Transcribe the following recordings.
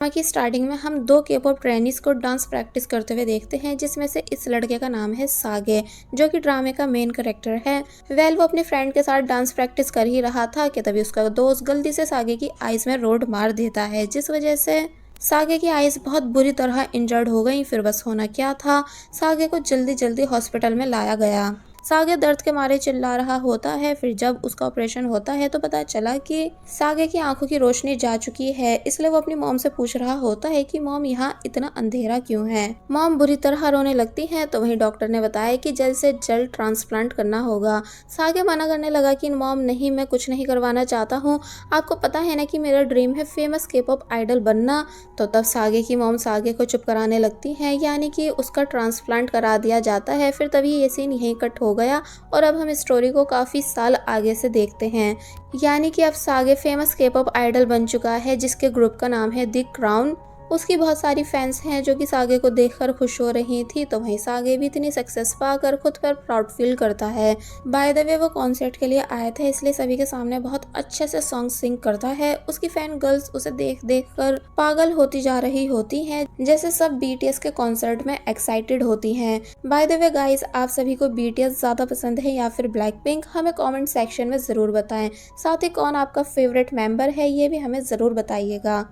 की स्टार्टिंग में हम दो के-पॉप ट्रेनीज को डांस प्रैक्टिस करते हुए देखते हैं, जिसमें से इस लड़के का नाम है सागे, जो कि ड्रामे का मेन कैरेक्टर है। वो अपने फ्रेंड के साथ डांस प्रैक्टिस कर ही रहा था कि तभी उसका दोस्त गलती से सागे की आईज में रोड मार देता है, जिस वजह से सागे की आईज बहुत बुरी तरह इंजर्ड हो गई। फिर बस होना क्या था, सागे को जल्दी जल्दी हॉस्पिटल में लाया गया। सागे दर्द के मारे चिल्ला रहा होता है। फिर जब उसका ऑपरेशन होता है तो पता चला कि सागे की आंखों की रोशनी जा चुकी है, इसलिए वो अपनी मॉम से पूछ रहा होता है कि मॉम यहाँ इतना अंधेरा क्यों है। मॉम बुरी तरह रोने लगती है तो वहीं डॉक्टर ने बताया कि जल्द से जल्द ट्रांसप्लांट करना होगा। सागे मना करने लगा कि मॉम नहीं, मैं कुछ नहीं करवाना चाहता हूँ, आपको पता है ना कि मेरा ड्रीम है फेमस के-पॉप आइडल बनना। तो तब सागे की मॉम सागे को चुप कराने लगती है, यानी कि उसका ट्रांसप्लांट करा दिया जाता है। फिर तभी ये सीन यहीं कट हो गया और अब हम स्टोरी को काफ़ी साल आगे से देखते हैं, यानी कि अब सागे फेमस के-पॉप आइडल बन चुका है, जिसके ग्रुप का नाम है द क्राउन। उसकी बहुत सारी फैंस हैं जो कि सागे को देखकर खुश हो रही थी, तो वहीं सागे भी इतनी सक्सेस पाकर खुद पर प्राउड फील करता है। बाय द वे वो कॉन्सर्ट के लिए आया था, इसलिए सभी के सामने बहुत अच्छे से सॉन्ग सिंग करता है। उसकी फैन गर्ल्स उसे देख देख कर पागल होती जा रही होती हैं, जैसे सब बीटीएस के कॉन्सर्ट में एक्साइटेड होती हैं। बाय द वे गाइस, आप सभी को बीटीएस ज्यादा पसंद है या फिर ब्लैक पिंक, हमें कॉमेंट सेक्शन में जरूर बताएं। साथ ही कौन आपका फेवरेट मेंबर है, ये भी हमें जरूर बताइएगा।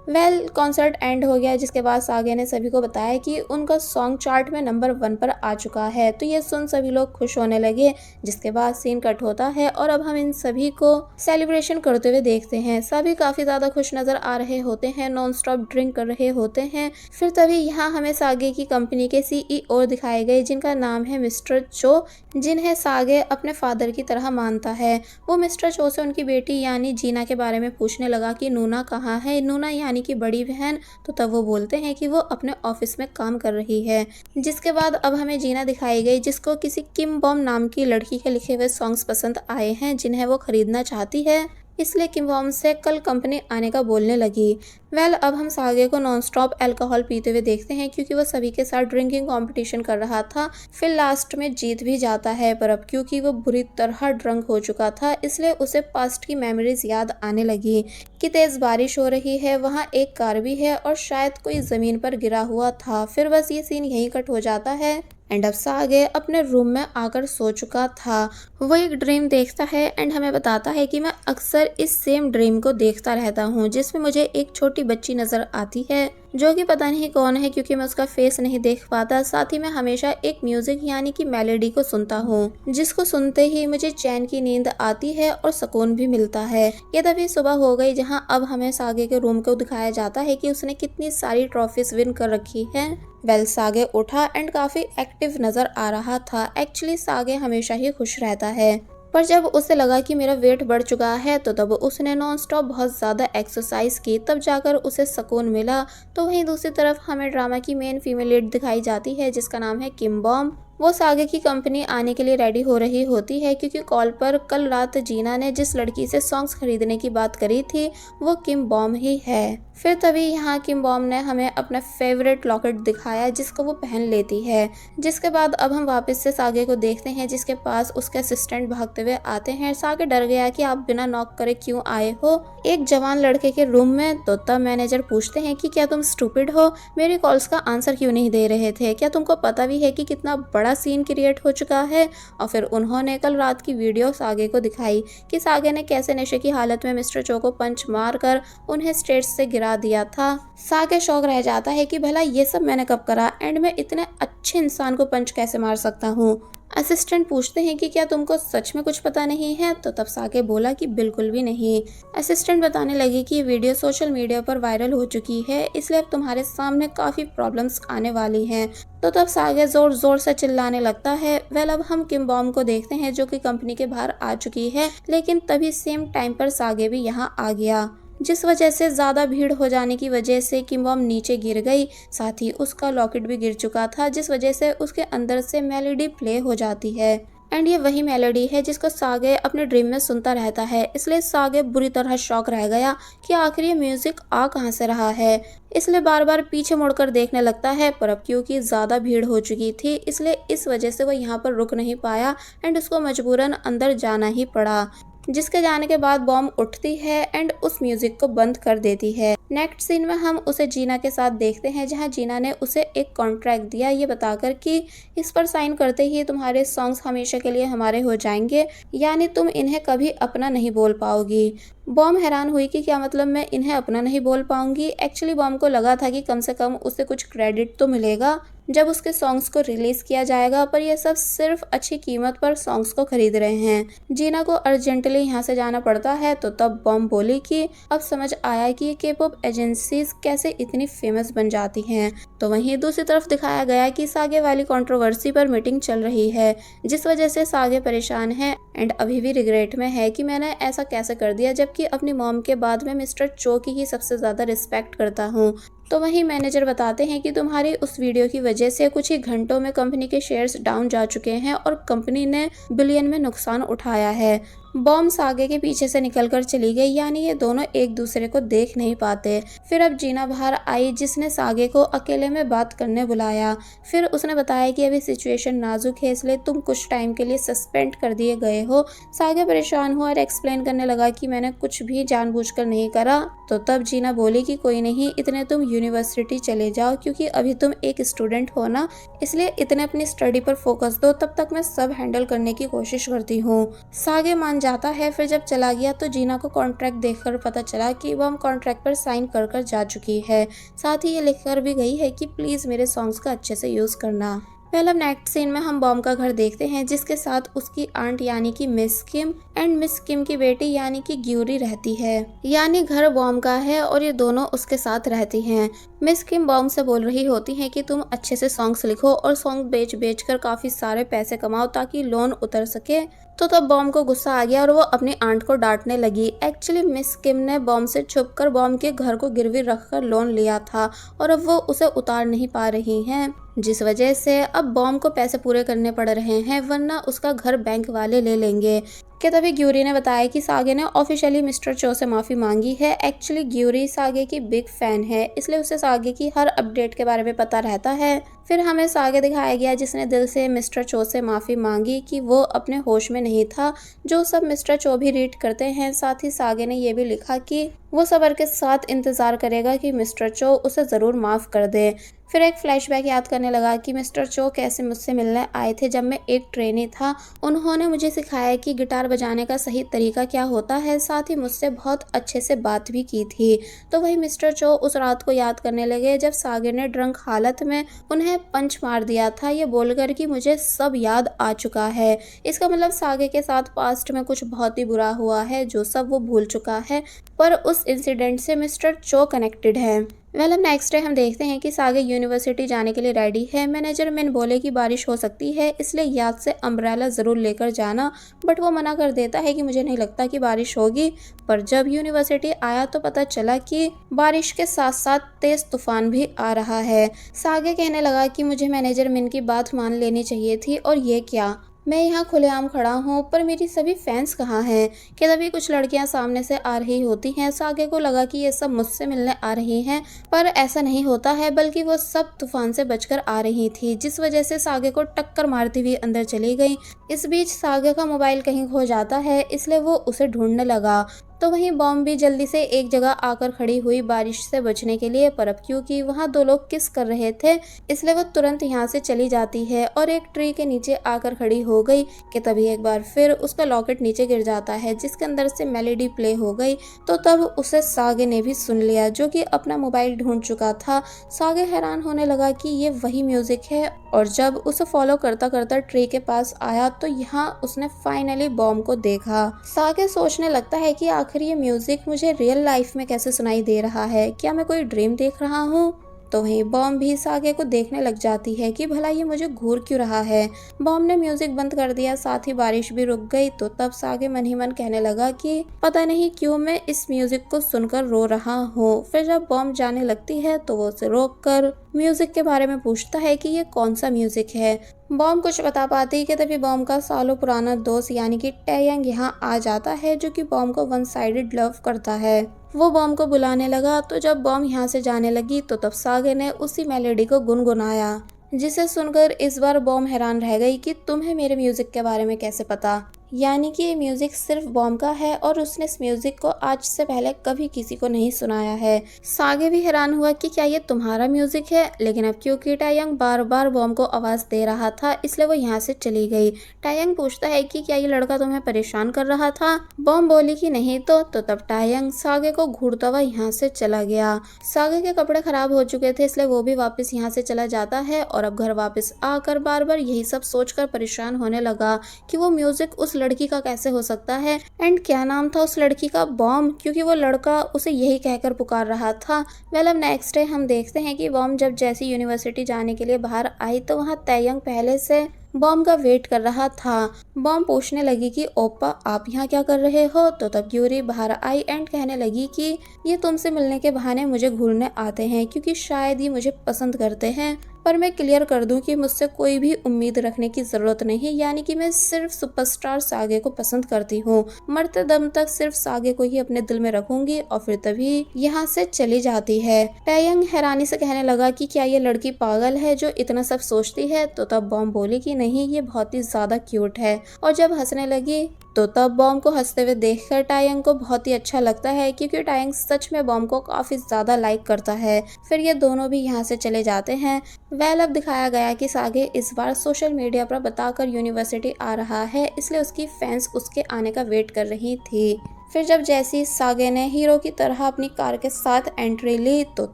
कॉन्सर्ट एंड हो गया, जिसके बाद सागे ने सभी को बताया कि उनका सॉन्ग चार्ट में नंबर 1 पर आ चुका है। तो ये सुन सभी लोग खुश होने लगे, जिसके बाद सीन कट होता है और अब हम इन सभी को सेलिब्रेशन करते हुए देखते हैं। सभी काफी ज्यादा खुश नजर आ रहे होते हैं, नॉन स्टॉप ड्रिंक कर रहे होते हैं। फिर तभी यहाँ हमें सागे की कंपनी के सीईओ दिखाए गए, जिनका नाम है मिस्टर चो, जिन्हें सागे अपने फादर की तरह मानता है। वो मिस्टर चो से उनकी बेटी यानी जीना के बारे में पूछने लगा कि नूना कहाँ है। नूना यानी की बड़ी बहन। तो तब वो बोलते हैं कि वो अपने ऑफिस में काम कर रही है। जिसके बाद अब हमें जीना दिखाई गई, जिसको किसी किम बॉम नाम की लड़की के लिखे हुए सॉन्ग्स पसंद आए हैं, जिन्हें वो खरीदना चाहती है, इसलिए किम बॉम से कल कंपनी आने का बोलने लगी। अब हम सागे को नॉन स्टॉप अल्कोहल पीते हुए देखते हैं, क्योंकि वो सभी के साथ ड्रिंकिंग कंपटीशन कर रहा था। फिर लास्ट में जीत भी जाता है, पर अब क्योंकि वो बुरी तरह ड्रंक हो चुका था, इसलिए उसे पास्ट की मेमोरीज याद आने लगी कि तेज बारिश हो रही है, वहाँ एक कार भी है और शायद कोई जमीन पर गिरा हुआ था। फिर बस ये सीन यहीं कट हो जाता है एंड अब सागे अपने रूम में आकर सो चुका था। वो एक ड्रीम देखता है एंड हमें बताता है कि मैं अक्सर इस सेम ड्रीम को देखता रहता हूँ, जिसमें मुझे एक छोटी बच्ची नजर आती है, जो कि पता नहीं कौन है क्योंकि मैं उसका फेस नहीं देख पाता। साथ ही मैं हमेशा एक म्यूजिक यानी कि मेलोडी को सुनता हूँ, जिसको सुनते ही मुझे चैन की नींद आती है और सुकून भी मिलता है। ये तभी सुबह हो गई, जहाँ अब हमें सागे के रूम को दिखाया जाता है कि उसने कितनी सारी ट्रॉफीज विन कर रखी है। सागे उठा एंड काफी एक्टिव नजर आ रहा था। एक्चुअली सागे हमेशा ही खुश रहता है, पर जब उसे लगा कि मेरा वेट बढ़ चुका है, तो तब उसने नॉन स्टॉप बहुत ज़्यादा एक्सरसाइज की, तब जाकर उसे सुकून मिला। तो वहीं दूसरी तरफ हमें ड्रामा की मेन फीमेल लीड दिखाई जाती है, जिसका नाम है किम बॉम। वो सागे की कंपनी आने के लिए रेडी हो रही होती है, क्योंकि कॉल पर कल रात जीना ने जिस लड़की से सॉन्ग्स खरीदने की बात करी थी, वो किम बॉम ही है। फिर तभी यहाँ किम बॉम ने हमें अपना फेवरेट लॉकेट दिखाया, जिसको वो पहन लेती है। जिसके बाद अब हम वापस से सागे को देखते हैं, जिसके पास उसके असिस्टेंट भागते हुए आते हैं। सागे डर गया कि आप बिना नॉक करे क्यों आए हो एक जवान लड़के के रूम में। तो तब मैनेजर पूछते हैं कि क्या तुम स्टूपिड हो, मेरी कॉल्स का आंसर क्यों नहीं दे रहे थे, क्या तुमको पता भी है कि कितना बड़ा सीन क्रिएट हो चुका है। और फिर उन्होंने कल रात की वीडियो सागे को दिखाई कि सागे ने कैसे नशे की हालत में मिस्टर चो को पंच मार कर उन्हें स्टेज से गिरा दिया था। सागे शौक रह जाता है कि भला ये सब मैंने कब करा, एंड मैं इतने अच्छे इंसान को पंच कैसे मार सकता हूँ। असिस्टेंट पूछते हैं कि क्या तुमको सच में कुछ पता नहीं है। तो तब सागे बोला कि बिल्कुल भी नहीं। असिस्टेंट बताने लगी कि ये वीडियो सोशल मीडिया पर वायरल हो चुकी है, इसलिए अब तुम्हारे सामने काफी प्रॉब्लम्स आने वाली हैं। तो तब सागे जोर जोर से चिल्लाने लगता है। अब हम किम बॉम को देखते हैं, जो कि कंपनी के बाहर आ चुकी है, लेकिन तभी सेम टाइम पर सागे भी यहाँ आ गया, जिस वजह से ज्यादा भीड़ हो जाने की वजह से किम बॉम नीचे गिर गई। साथ ही उसका लॉकेट भी गिर चुका था, जिस वजह से उसके अंदर से मेलोडी प्ले हो जाती है। एंड ये वही मेलोडी है जिसको सागे अपने ड्रीम में सुनता रहता है, इसलिए सागे बुरी तरह शॉक रह गया कि आखिर ये म्यूजिक आ कहाँ से रहा है। इसलिए बार बार पीछे मुड़कर देखने लगता है, पर अब क्योंकि ज़्यादा भीड़ हो चुकी थी, इसलिए इस वजह से वो यहाँ पर रुक नहीं पाया एंड उसको मजबूरन अंदर जाना ही पड़ा। जिसके जाने के बाद बॉम्ब उठती है एंड उस म्यूजिक को बंद कर देती है। नेक्स्ट सीन में हम उसे जीना के साथ देखते हैं, जहां जीना ने उसे एक कॉन्ट्रैक्ट दिया ये बताकर कि इस पर साइन करते ही तुम्हारे सॉन्ग्स हमेशा के लिए हमारे हो जाएंगे, यानी तुम इन्हें कभी अपना नहीं बोल पाओगी। बॉम्ब हैरान हुई कि क्या मतलब मैं इन्हें अपना नहीं बोल पाऊंगी। एक्चुअली बॉम्ब को लगा था कि कम से कम उसे कुछ क्रेडिट तो मिलेगा जब उसके सॉन्ग्स को रिलीज किया जाएगा, पर ये सब सिर्फ अच्छी कीमत पर सॉन्ग्स को खरीद रहे हैं। जीना को अर्जेंटली यहाँ से जाना पड़ता है, तो तब बॉम्ब बोली कि अब समझ आया कि ये के-पॉप एजेंसीज कैसे इतनी फेमस बन जाती हैं। तो वहीं दूसरी तरफ दिखाया गया कि सागे वाली कंट्रोवर्सी पर मीटिंग चल रही है, जिस वजह से सागे परेशान है एंड अभी भी रिग्रेट में है कि मैंने ऐसा कैसे कर दिया, जबकि अपनी मॉम के बाद में मिस्टर चो की ही सबसे ज्यादा रिस्पेक्ट करता हूँ। तो वहीं मैनेजर बताते हैं कि तुम्हारी उस वीडियो की वजह से कुछ ही घंटों में कंपनी के शेयर्स डाउन जा चुके हैं और कंपनी ने बिलियन में नुकसान उठाया है। बॉम्ब सागे के पीछे से निकलकर चली गई, यानी ये दोनों एक दूसरे को देख नहीं पाते। फिर अब जीना बाहर आई, जिसने सागे को अकेले में बात करने बुलाया। फिर उसने बताया कि अभी सिचुएशन नाजुक है, इसलिए तुम कुछ टाइम के लिए सस्पेंड कर दिए गए हो। सागे परेशान हुआ और एक्सप्लेन करने लगा कि मैंने कुछ भी जानबूझकर नहीं करा। तो तब जीना बोली कि कोई नहीं, इतने तुम यूनिवर्सिटी चले जाओ, क्योंकि अभी तुम एक स्टूडेंट हो ना, इसलिए इतने अपनी स्टडी पर फोकस दो, तब तक मैं सब हैंडल करने की कोशिश करती हूँ। सागे मान जाता है। फिर जब चला गया तो जीना को कॉन्ट्रैक्ट देखकर पता चला कि वो कॉन्ट्रैक्ट पर साइन कर जा चुकी है। साथ ही ये लिखकर भी गई है कि प्लीज मेरे सॉन्ग्स का अच्छे से यूज करना। पहले नेक्स्ट सीन में हम बॉम्ब का घर देखते हैं, जिसके साथ उसकी आंट यानी कि मिस किम एंड मिस किम की बेटी यानी कि ग्यूरी रहती है। यानी घर बॉम्ब का है और ये दोनों उसके साथ रहती हैं। मिस किम बॉम्ब से बोल रही होती हैं कि तुम अच्छे से सॉन्ग्स लिखो और सॉन्ग बेच कर काफी सारे पैसे कमाओ ताकि लोन उतर सके। तो तब बॉम्ब को गुस्सा आ गया और वो अपनी आंट को डांटने लगी। एक्चुअली मिस किम ने बॉम्ब से छुपकर बॉम्ब के घर को गिरवी रखकर लोन लिया था और अब वो उसे उतार नहीं पा रही हैं, जिस वजह से अब बॉम्ब को पैसे पूरे करने पड़ रहे हैं, वरना उसका घर बैंक वाले ले लेंगे। कि तभी ग्यूरी ने बताया कि सागे ने ऑफिशियली मिस्टर चो से माफी मांगी है। एक्चुअली ग्यूरी सागे की बिग फैन है, इसलिए उसे सागे की हर अपडेट के बारे में पता रहता है। फिर हमें सागे दिखाया गया जिसने दिल से मिस्टर चो से माफी मांगी कि वो अपने होश में नहीं था, जो सब मिस्टर चो भी रीड करते हैं। साथ ही सागे ने ये भी लिखा कि वो सब्र के साथ इंतजार करेगा कि मिस्टर चो उसे जरूर माफ कर दे। फिर एक फ्लैशबैक याद करने लगा कि मिस्टर चो कैसे मुझसे मिलने आए थे जब मैं एक ट्रेनी था। उन्होंने मुझे सिखाया कि गिटार बजाने का सही तरीका क्या होता है, साथ ही मुझसे बहुत अच्छे से बात भी की थी। तो वही मिस्टर चो उस रात को याद करने लगे जब सागे ने ड्रंक हालत में उन्हें पंच मार दिया था, ये बोलकर कि मुझे सब याद आ चुका है। इसका मतलब सागे के साथ पास्ट में कुछ बहुत ही बुरा हुआ है, जो सब वो भूल चुका है, पर उस इंसिडेंट से मिस्टर चो कनेक्टेड है। अब नेक्स्ट डे हम देखते हैं कि सागे यूनिवर्सिटी जाने के लिए रेडी है। मैनेजर मिन बोले कि बारिश हो सकती है, इसलिए याद से अम्ब्रेला जरूर लेकर जाना, बट वो मना कर देता है कि मुझे नहीं लगता कि बारिश होगी। पर जब यूनिवर्सिटी आया तो पता चला कि बारिश के साथ साथ तेज तूफान भी आ रहा है। सागे कहने लगा कि मुझे मैनेजर मिन की बात मान लेनी चाहिए थी, और ये क्या, मैं यहाँ खुलेआम खड़ा हूँ, पर मेरी सभी फैंस कहाँ हैं। कि तभी कुछ लड़कियाँ सामने से आ रही होती हैं। सागे को लगा कि ये सब मुझसे मिलने आ रही हैं, पर ऐसा नहीं होता है, बल्कि वो सब तूफान से बचकर आ रही थी, जिस वजह से सागे को टक्कर मारती हुई अंदर चली गई। इस बीच सागे का मोबाइल कहीं खो जाता है, इसलिए वो उसे ढूंढने लगा। तो वहीं बॉम्ब भी जल्दी से एक जगह आकर खड़ी हुई बारिश से बचने के लिए, पर अब क्योंकि वहाँ दो लोग किस कर रहे थे, इसलिए वो तुरंत यहाँ से चली जाती है और एक ट्री के नीचे आकर खड़ी हो गई। कि तभी एक बार फिर उसका लॉकेट नीचे गिर जाता है, जिसके अंदर से मेलोडी प्ले हो गई। तो तब उसे सागे ने भी सुन लिया, जो कि अपना मोबाइल ढूंढ चुका था। सागे हैरान होने लगा कि ये वही म्यूजिक है, और जब उसे फॉलो करता करता ट्री के पास आया तो यहाँ उसने फाइनली बॉम्ब को देखा। सागे सोचने लगता है कि आखिर ये म्यूजिक मुझे रियल लाइफ में कैसे सुनाई दे रहा है, क्या मैं कोई ड्रीम देख रहा हूँ। तो वहीं बॉम्ब भी सागे को देखने लग जाती है कि भला ये मुझे घूर क्यों रहा है। बॉम्ब ने म्यूजिक बंद कर दिया, साथ ही बारिश भी रुक गई। तो तब सागे मन ही मन कहने लगा कि पता नहीं क्यों मैं इस म्यूजिक को सुनकर रो रहा हूँ। फिर जब बॉम्ब जाने लगती है तो वो उसे रोक कर म्यूजिक के बारे में पूछता है कि ये कौन सा म्यूजिक है। बॉम्ब कुछ बता पाती कि तभी बॉम्ब का सालों पुराना दोस्त यानी कि टैयंग यहाँ आ जाता है, जो कि बॉम्ब को वन साइडेड लव करता है। वो बॉम्ब को बुलाने लगा। तो जब बॉम्ब यहाँ से जाने लगी तो तब सागे ने उसी मेलोडी को गुनगुनाया, जिसे सुनकर इस बार बॉम्ब हैरान रह गई कि तुम्हें मेरे म्यूजिक के बारे में कैसे पता। यानी कि ये म्यूजिक सिर्फ बॉम्ब का है और उसने इस म्यूजिक को आज से पहले कभी किसी को नहीं सुनाया है। सागे भी हैरान हुआ कि क्या ये तुम्हारा म्यूजिक है, लेकिन अब क्योंकि टायंग बार बार बॉम्ब को आवाज दे रहा था इसलिए वो यहाँ से चली गई। टायंग पूछता है कि क्या ये लड़का तुम्हें परेशान कर रहा था। बॉम्ब बोली कि नहीं तो तब टायंग सागे को घूरता हुआ यहाँ से चला गया। सागे के कपड़े खराब हो चुके थे इसलिए वो भी वापस यहाँ से चला जाता है और अब घर वापस आकर बार बार यही सब सोचकर परेशान होने लगा कि वो म्यूजिक उस लड़की का कैसे हो सकता है एंड क्या नाम था उस लड़की का, बॉम्ब, क्योंकि वो लड़का उसे यही कहकर पुकार रहा था। वेल अब नेक्स्ट डे हम देखते हैं कि बॉम्ब जब जैसी यूनिवर्सिटी जाने के लिए बाहर आई तो वहाँ तयंग पहले से बॉम्ब का वेट कर रहा था। बॉम्ब पूछने लगी कि ओप्पा आप यहाँ क्या कर रहे हो, तो तब यूरी बाहर आई एंड कहने लगी कि ये तुमसे मिलने के बहाने मुझे घूरने आते हैं क्योंकि शायद ये मुझे पसंद करते हैं, पर मैं क्लियर कर दूं कि मुझसे कोई भी उम्मीद रखने की जरूरत नहीं, यानी कि मैं सिर्फ सुपरस्टार सागे को पसंद करती हूँ, मरते दम तक सिर्फ सागे को ही अपने दिल में रखूंगी। और फिर तभी यहाँ से चली जाती है। टैयंग हैरानी से कहने लगा कि क्या ये लड़की पागल है जो इतना सब सोचती है, तो तब बॉम्ब बोली कि नहीं ये बहुत ही ज्यादा क्यूट है। और जब हंसने लगी तो तब बॉम्ब को हंसते हुए देखकर टायंग को बहुत ही अच्छा लगता है क्योंकि टायंग सच में बॉम्ब को काफी ज्यादा लाइक करता है। फिर ये दोनों भी यहाँ से चले जाते हैं। वेल अब दिखाया गया कि सागे इस बार सोशल मीडिया पर बताकर यूनिवर्सिटी आ रहा है, इसलिए उसकी फैंस उसके आने का वेट कर रही थी। फिर जब जैसी सागे ने हीरो की तरह अपनी कार के साथ एंट्री ली तो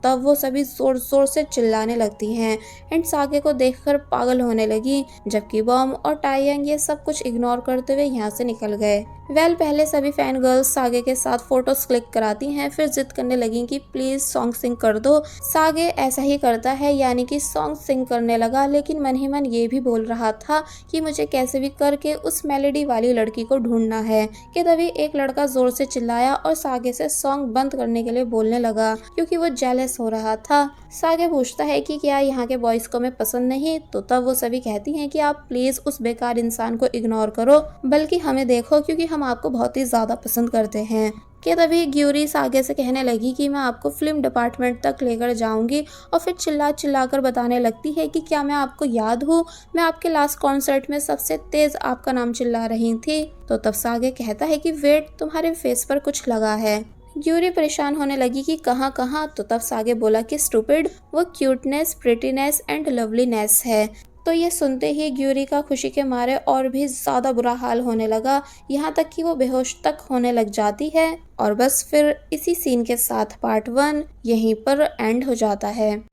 तब वो सभी जोर जोर से चिल्लाने लगती हैं एंड सागे को देखकर पागल होने लगी, जबकि बॉम्ब और टायंग ये सब कुछ इग्नोर करते हुए यहाँ से निकल गए। वेल पहले सभी फैन गर्ल्स सागे के साथ फोटोज क्लिक कराती हैं, फिर जिद करने लगी कि प्लीज सॉन्ग सिंग कर दो। सागे ऐसा ही करता है, यानी कि सॉन्ग सिंग करने लगा, लेकिन मन ही मन ये भी बोल रहा था कि मुझे कैसे भी करके उस मेलोडी वाली लड़की को ढूंढना है। कि तभी एक लड़का जोर से चिल्लाया और सागे से सॉन्ग बंद करने के लिए बोलने लगा क्योंकि वो जेलस हो रहा था। सागे पूछता है कि क्या यहाँ के बॉयज को मैं पसंद नहीं, तो तब वो सभी कहती हैं कि आप प्लीज उस बेकार इंसान को इग्नोर करो, बल्कि हमें देखो क्योंकि हम आपको बहुत ही ज्यादा पसंद करते हैं। कि तभी ग्यूरी सागे से कहने लगी कि मैं आपको फिल्म डिपार्टमेंट तक लेकर जाऊंगी और फिर चिल्ला चिल्ला कर बताने लगती है कि क्या मैं आपको याद हूँ, मैं आपके लास्ट कॉन्सर्ट में सबसे तेज आपका नाम चिल्ला रही थी। तो तब सागे कहता है कि वेट, तुम्हारे फेस पर कुछ लगा है। ग्यूरी परेशान होने लगी कि कहाँ कहाँ, तो तब सागे बोला कि स्टूपिड, वो क्यूटनेस, प्रिटीनेस एंड लवलीनेस है। तो ये सुनते ही ग्यूरी का खुशी के मारे और भी ज्यादा बुरा हाल होने लगा, यहाँ तक कि वो बेहोश तक होने लग जाती है। और बस फिर इसी सीन के साथ पार्ट 1 यहीं पर एंड हो जाता है।